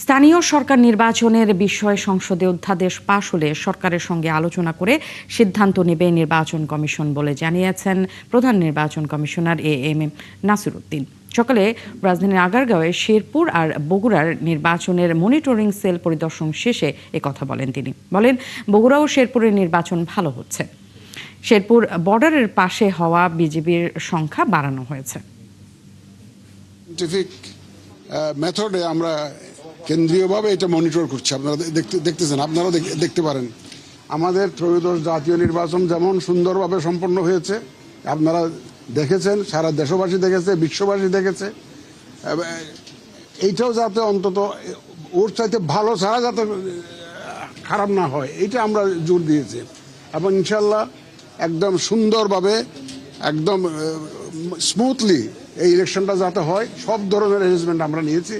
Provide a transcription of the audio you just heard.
স্থানীয় সরকার নির্বাচনের বিষয়ে সংসদে অধ্যাদেশ পাশ হলে সরকারের সঙ্গে আলোচনা করে সিদ্ধান্ত নেবে নির্বাচন কমিশন বলে জানিয়েছেন প্রধান নির্বাচন কমিশনার এম নাসির উদ্দিন। সকালে রাজধানীর আগারগাঁওয়ে শেরপুর আর বগুড়ার নির্বাচনের মনিটরিং সেল পরিদর্শন শেষে একথা বলেন তিনি। বলেন, বগুড়া ও শেরপুরের নির্বাচন ভালো হচ্ছে। শেরপুর বর্ডারের পাশে হওয়া বিজিবির সংখ্যা বাড়ানো হয়েছে। মেথডে আমরা কেন্দ্রীয়ভাবে এটা মনিটর করছি। আপনারা দেখতেছেন, আপনারাও দেখতে পারেন। আমাদের ত্রয়োদশ জাতীয় নির্বাচন যেমন সুন্দরভাবে সম্পন্ন হয়েছে, আপনারা দেখেছেন, সারা দেশবাসী দেখেছে, বিশ্ববাসী দেখেছে। এইটাও যাতে অন্তত ওর চাইতে ভালো ছাড়া যাতে খারাপ না হয়, এইটা আমরা জোর দিয়েছি। এবং ইনশাল্লাহ একদম সুন্দরভাবে, একদম স্মুথলি এই ইলেকশনটা যাতে হয়, সব ধরনের অ্যারেঞ্জমেন্ট আমরা নিয়েছি।